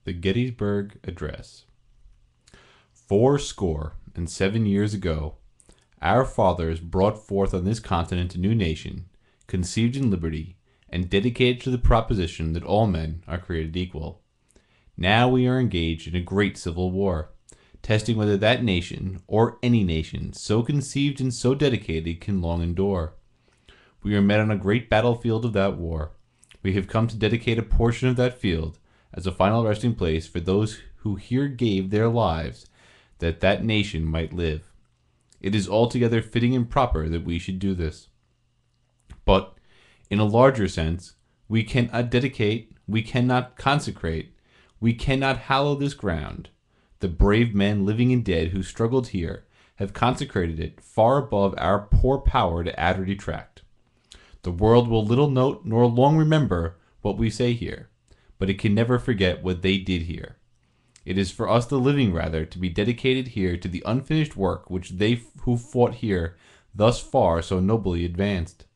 The Gettysburg Address. 407 years ago, our fathers brought forth on this continent a new nation, conceived in liberty, and dedicated to the proposition that all men are created equal. Now we are engaged in a great civil war, testing whether that nation, or any nation, so conceived and so dedicated, can long endure. We are met on a great battlefield of that war. We have come to dedicate a portion of that field as a final resting place for those who here gave their lives that that nation might live. It is altogether fitting and proper that we should do this. But, in a larger sense, we cannot dedicate, we cannot consecrate, we cannot hallow this ground. The brave men, living and dead, who struggled here, have consecrated it far above our poor power to add or detract. The world will little note nor long remember what we say here, but it can never forget what they did here. It is for us the living rather to be dedicated here to the unfinished work which they who fought here thus far so nobly advanced.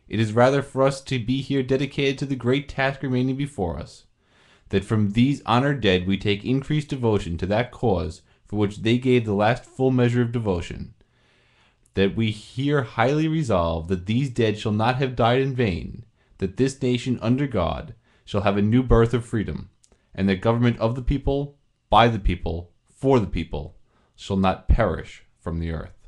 It is rather for us to be here dedicated to the great task remaining before us, that from these honored dead we take increased devotion to that cause for which they gave the last full measure of devotion, that we here highly resolve that these dead shall not have died in vain, that this nation under God shall have a new birth of freedom, and that government of the people, by the people, for the people, shall not perish from the earth.